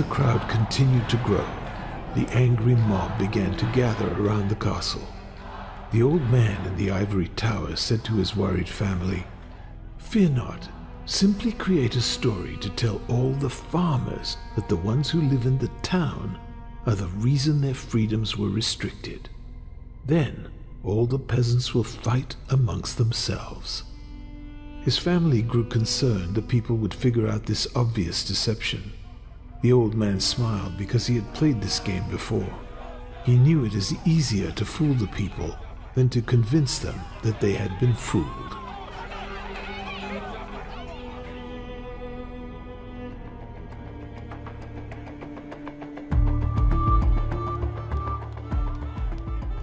the crowd continued to grow, the angry mob began to gather around the castle. The old man in the ivory tower said to his worried family, "Fear not. Simply create a story to tell all the farmers that the ones who live in the town are the reason their freedoms were restricted. Then all the peasants will fight amongst themselves." His family grew concerned that people would figure out this obvious deception. The old man smiled because he had played this game before. He knew it is easier to fool the people than to convince them that they had been fooled.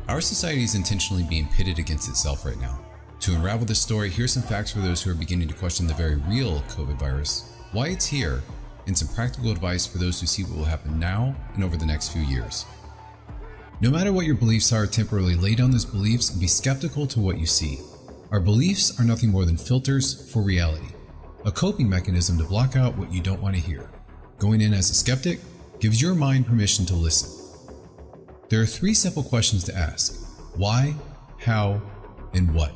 Our society is intentionally being pitted against itself right now. To unravel this story, here's some facts for those who are beginning to question the very real COVID virus, why it's here, and some practical advice for those who see what will happen now and over the next few years. No matter what your beliefs are, temporarily lay down those beliefs and be skeptical to what you see. Our beliefs are nothing more than filters for reality, a coping mechanism to block out what you don't want to hear. Going in as a skeptic gives your mind permission to listen. There are 3 simple questions to ask: why, how, and what.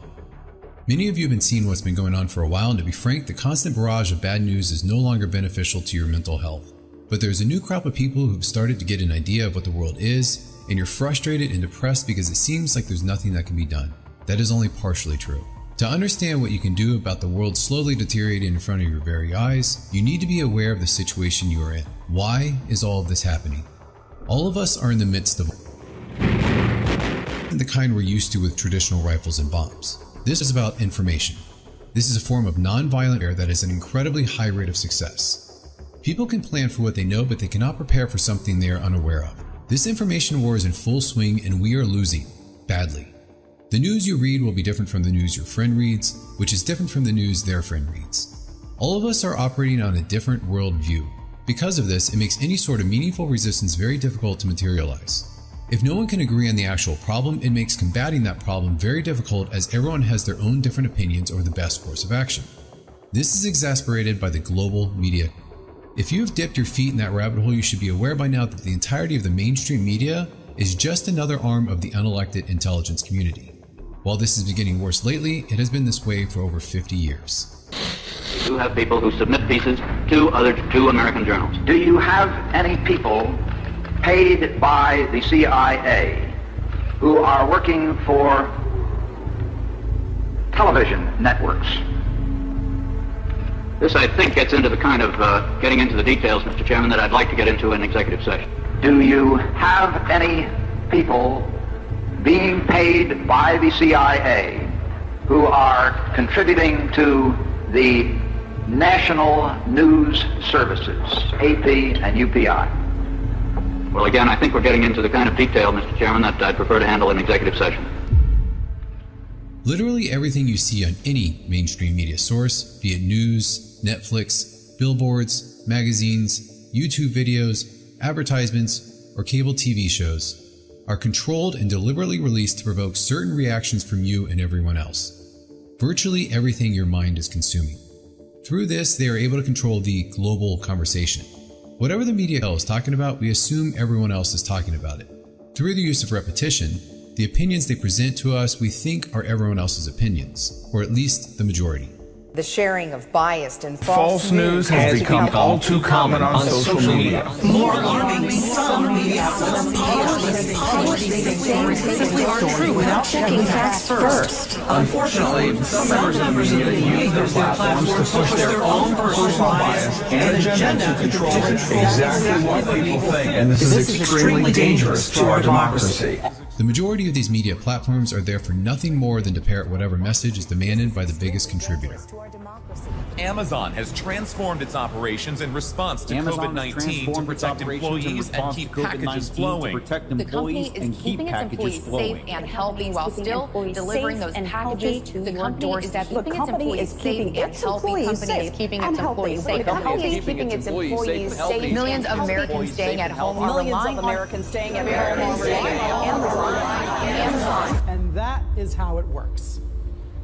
Many of you have been seeing what's been going on for a while, and to be frank, the constant barrage of bad news is no longer beneficial to your mental health. But there's a new crop of people who've started to get an idea of what the world is, and you're frustrated and depressed because it seems like there's nothing that can be done. That is only partially true. To understand what you can do about the world slowly deteriorating in front of your very eyes, you need to be aware of the situation you are in. Why is all of this happening? All of us are in the midst of the kind we're used to with traditional rifles and bombs. This is about information. This is a form of non-violent warfare that has an incredibly high rate of success. People can plan for what they know, but they cannot prepare for something they are unaware of. This information war is in full swing, and we are losing badly. The news you read will be different from the news your friend reads, which is different from the news their friend reads. All of us are operating on a different world view. Because of this, it makes any sort of meaningful resistance very difficult to materialize. If no one can agree on the actual problem, it makes combating that problem very difficult, as everyone has their own different opinions over the best course of action. This is exacerbated by the global media. If you have dipped your feet in that rabbit hole, you should be aware by now that the entirety of the mainstream media is just another arm of the unelected intelligence community. While this is getting worse lately, it has been this way for over 50 years. We do have people who submit pieces to two American journals. Do you have any people paid by the CIA who are working for television networks? This, I think, gets into the kind of getting into the details, Mr. Chairman, that I'd like to get into in executive session. Do you have any people being paid by the CIA who are contributing to the national news services, AP and UPI? Well, again, I think we're getting into the kind of detail, Mr. Chairman, that I'd prefer to handle in executive session. Literally everything you see on any mainstream media source, be it news, Netflix, billboards, magazines, YouTube videos, advertisements, or cable TV shows, are controlled and deliberately released to provoke certain reactions from you and everyone else. Virtually everything your mind is consuming. Through this, they are able to control the global conversation. Whatever the media is talking about, we assume everyone else is talking about it. Through the use of repetition, the opinions they present to us we think are everyone else's opinions, or at least the majority. The sharing of biased and false news has become all too common on social media. More alarmingly, some media outlets publish these things simply aren't true without checking facts first. Unfortunately, some members of the media use their platforms to push their own personal bias and agenda to control exactly what people think, and this is extremely dangerous to our democracy. The majority of these media platforms are there for nothing more than to parrot whatever message is demanded by the biggest contributor. Amazon has transformed its operations in response to COVID-19 to protect employees and keep packages flowing. The company is keeping its employees safe and healthy while still delivering those packages to the company. Is that keeping its employees safe and healthy? Company is keeping its employees safe. The company is keeping its employees safe. Millions of Americans staying at home are relying on Americans staying at home. Amazon. And that is how it works.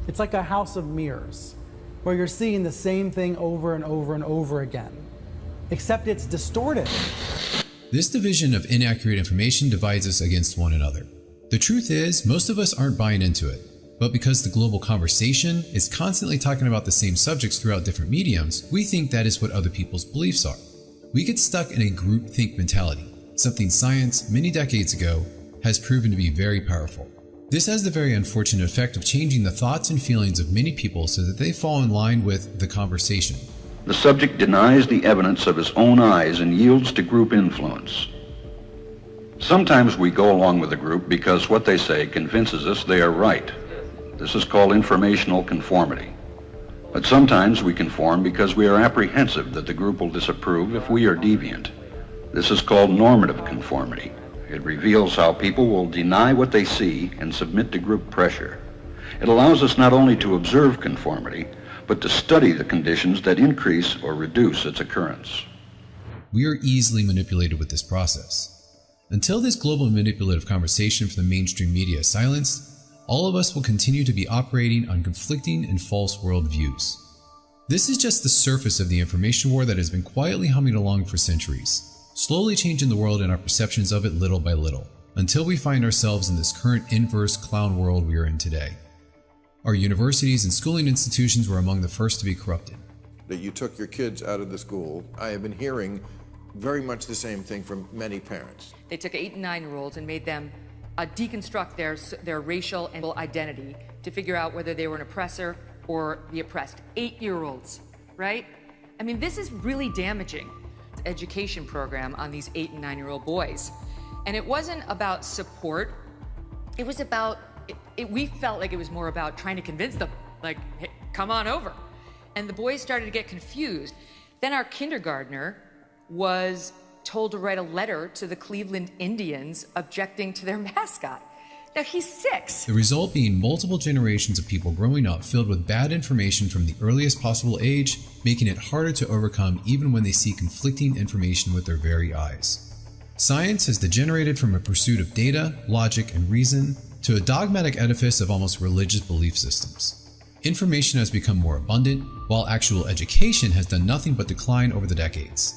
It's like a house of mirrors, where you're seeing the same thing over and over and over again, except it's distorted. This division of inaccurate information divides us against one another. The truth is, most of us aren't buying into it, but because the global conversation is constantly talking about the same subjects throughout different mediums, we think that is what other people's beliefs are. We get stuck in a groupthink mentality, something science, many decades ago, has proven to be very powerful. This has the very unfortunate effect of changing the thoughts and feelings of many people so that they fall in line with the conversation. The subject denies the evidence of his own eyes and yields to group influence. Sometimes we go along with the group because what they say convinces us they are right. This is called informational conformity. But sometimes we conform because we are apprehensive that the group will disapprove if we are deviant. This is called normative conformity. It reveals how people will deny what they see and submit to group pressure. It allows us not only to observe conformity, but to study the conditions that increase or reduce its occurrence. We are easily manipulated with this process. Until this global manipulative conversation from the mainstream media is silenced, all of us will continue to be operating on conflicting and false worldviews. This is just the surface of the information war that has been quietly humming along for centuries, slowly changing the world and our perceptions of it little by little, until we find ourselves in this current inverse clown world we are in today. Our universities and schooling institutions were among the first to be corrupted. That you took your kids out of the school. I have been hearing very much the same thing from many parents. They took 8 and 9-year-olds and made them deconstruct their racial and identity to figure out whether they were an oppressor or the oppressed. 8-year-olds, right? I mean, this is really damaging. Education program on these 8 and 9-year-old boys. And it wasn't about support. It was about, we felt like it was more about trying to convince them, like, hey, come on over. And the boys started to get confused. Then our kindergartner was told to write a letter to the Cleveland Indians objecting to their mascot. Now, he's 6. The result being multiple generations of people growing up filled with bad information from the earliest possible age, making it harder to overcome even when they see conflicting information with their very eyes. Science has degenerated from a pursuit of data, logic, and reason to a dogmatic edifice of almost religious belief systems. Information has become more abundant, while actual education has done nothing but decline over the decades.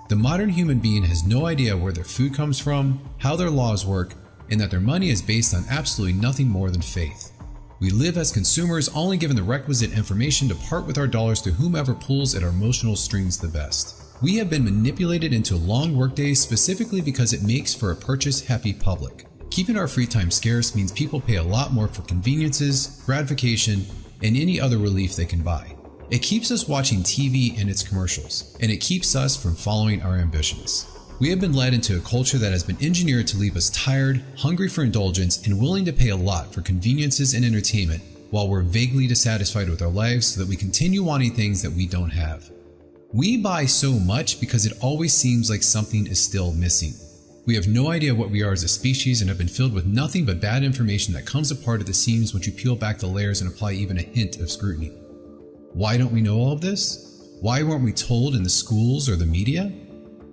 The modern human being has no idea where their food comes from, how their laws work, and that their money is based on absolutely nothing more than faith. We live as consumers only given the requisite information to part with our dollars to whomever pulls at our emotional strings the best. We have been manipulated into long workdays specifically because it makes for a purchase-happy public. Keeping our free time scarce means people pay a lot more for conveniences, gratification, and any other relief they can buy. It keeps us watching TV and its commercials, and it keeps us from following our ambitions. We have been led into a culture that has been engineered to leave us tired, hungry for indulgence, and willing to pay a lot for conveniences and entertainment while we're vaguely dissatisfied with our lives so that we continue wanting things that we don't have. We buy so much because it always seems like something is still missing. We have no idea what we are as a species and have been filled with nothing but bad information that comes apart at the seams once you peel back the layers and apply even a hint of scrutiny. Why don't we know all of this? Why weren't we told in the schools or the media?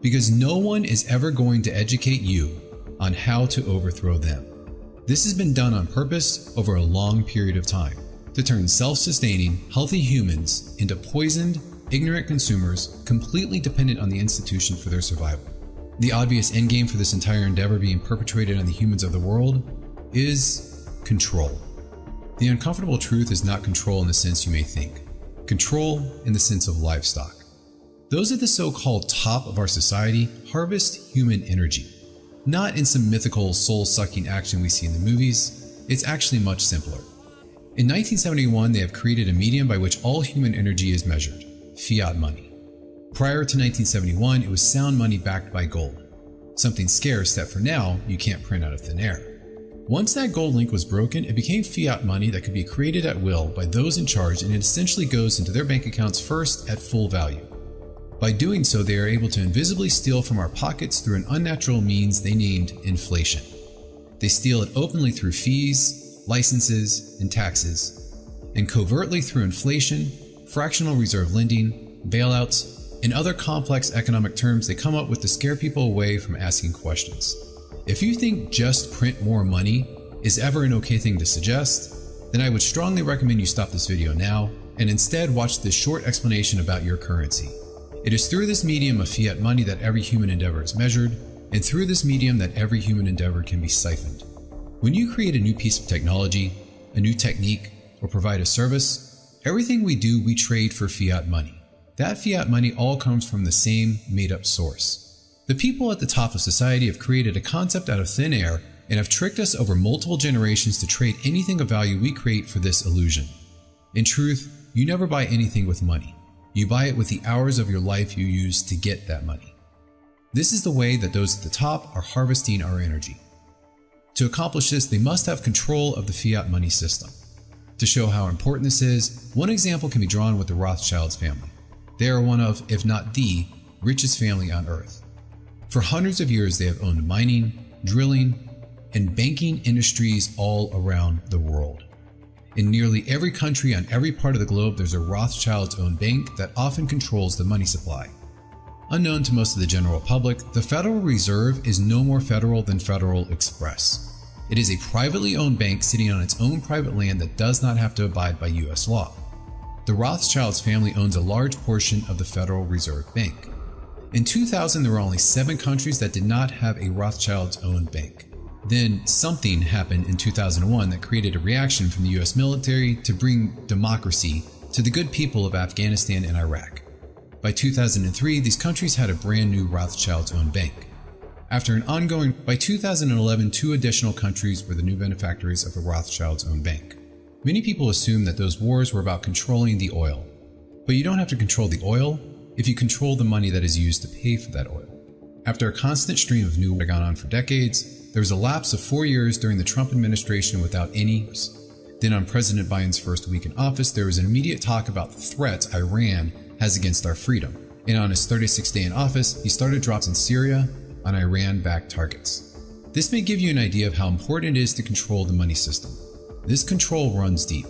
Because no one is ever going to educate you on how to overthrow them. This has been done on purpose over a long period of time to turn self-sustaining, healthy humans into poisoned, ignorant consumers completely dependent on the institution for their survival. The obvious endgame for this entire endeavor being perpetrated on the humans of the world is control. The uncomfortable truth is not control in the sense you may think. Control in the sense of livestock. Those at the so-called top of our society harvest human energy. Not in some mythical soul-sucking action we see in the movies, it's actually much simpler. In 1971, they have created a medium by which all human energy is measured, fiat money. Prior to 1971, it was sound money backed by gold, something scarce that for now you can't print out of thin air. Once that gold link was broken, it became fiat money that could be created at will by those in charge, and it essentially goes into their bank accounts first at full value. By doing so, they are able to invisibly steal from our pockets through an unnatural means they named inflation. They steal it openly through fees, licenses, and taxes, and covertly through inflation, fractional reserve lending, bailouts, and other complex economic terms they come up with to scare people away from asking questions. If you think just print more money is ever an okay thing to suggest, then I would strongly recommend you stop this video now and instead watch this short explanation about your currency. It is through this medium of fiat money that every human endeavor is measured, and through this medium that every human endeavor can be siphoned. When you create a new piece of technology, a new technique, or provide a service, everything we do, we trade for fiat money. That fiat money all comes from the same made-up source. The people at the top of society have created a concept out of thin air and have tricked us over multiple generations to trade anything of value we create for this illusion. In truth, you never buy anything with money. You buy it with the hours of your life you use to get that money. This is the way that those at the top are harvesting our energy. To accomplish this, they must have control of the fiat money system. To show how important this is, one example can be drawn with the Rothschilds family. They are one of, if not the, richest family on earth. For hundreds of years, they have owned mining, drilling, and banking industries all around the world. In nearly every country on every part of the globe, there's a Rothschilds-owned bank that often controls the money supply. Unknown to most of the general public, the Federal Reserve is no more federal than Federal Express. It is a privately owned bank sitting on its own private land that does not have to abide by US law. The Rothschilds family owns a large portion of the Federal Reserve Bank. In 2000, there were only 7 countries that did not have a Rothschilds-owned bank. Then something happened in 2001 that created a reaction from the US military to bring democracy to the good people of Afghanistan and Iraq. By 2003, these countries had a brand new Rothschilds-owned bank. By 2011, 2 additional countries were the new benefactors of a Rothschilds-owned bank. Many people assume that those wars were about controlling the oil. But you don't have to control the oil if you control the money that is used to pay for that oil. After a constant stream of new war gone on for decades, there was a lapse of 4 years during the Trump administration without any news. Then on President Biden's first week in office, there was an immediate talk about the threats Iran has against our freedom. And on his 36th day in office, he started drops in Syria on Iran-backed targets. This may give you an idea of how important it is to control the money system. This control runs deep.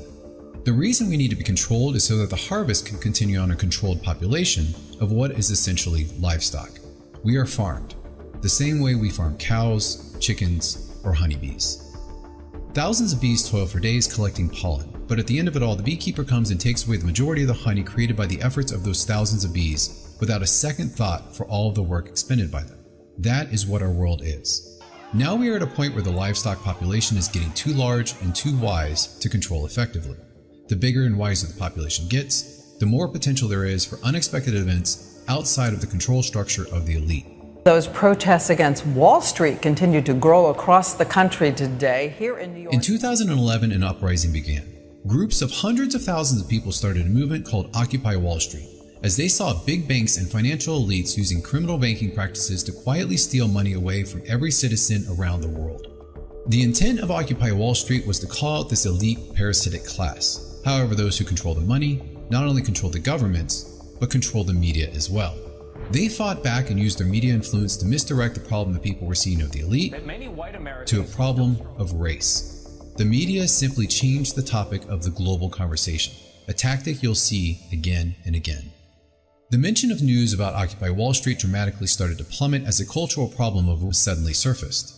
The reason we need to be controlled is so that the harvest can continue on a controlled population of what is essentially livestock. We are farmed, the same way we farm cows, chickens, or honeybees. Thousands of bees toil for days collecting pollen, but at the end of it all, the beekeeper comes and takes away the majority of the honey created by the efforts of those thousands of bees without a second thought for all of the work expended by them. That is what our world is. Now we are at a point where the livestock population is getting too large and too wise to control effectively. The bigger and wiser the population gets, the more potential there is for unexpected events outside of the control structure of the elite. Those protests against Wall Street continue to grow across the country today. Here in New York. In 2011, an uprising began. Groups of hundreds of thousands of people started a movement called Occupy Wall Street, as they saw big banks and financial elites using criminal banking practices to quietly steal money away from every citizen around the world. The intent of Occupy Wall Street was to call out this elite parasitic class. However, those who control the money not only control the governments, but control the media as well. They fought back and used their media influence to misdirect the problem the people were seeing of the elite to a problem of race. The media simply changed the topic of the global conversation, a tactic you'll see again and again. The mention of news about Occupy Wall Street dramatically started to plummet as a cultural problem suddenly surfaced.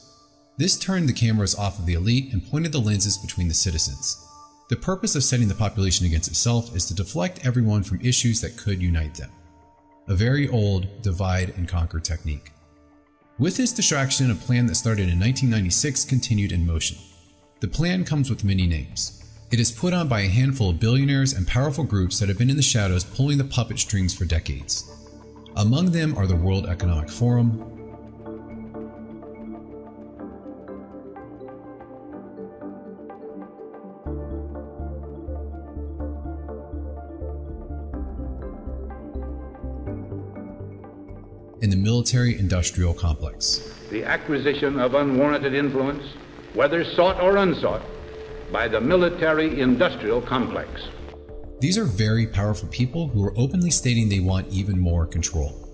This turned the cameras off of the elite and pointed the lenses between the citizens. The purpose of setting the population against itself is to deflect everyone from issues that could unite them. A very old divide and conquer technique. With this distraction, a plan that started in 1996 continued in motion. The plan comes with many names. It is put on by a handful of billionaires and powerful groups that have been in the shadows pulling the puppet strings for decades. Among them are the World Economic Forum, in the military-industrial complex. The acquisition of unwarranted influence, whether sought or unsought, by the military-industrial complex. These are very powerful people who are openly stating they want even more control.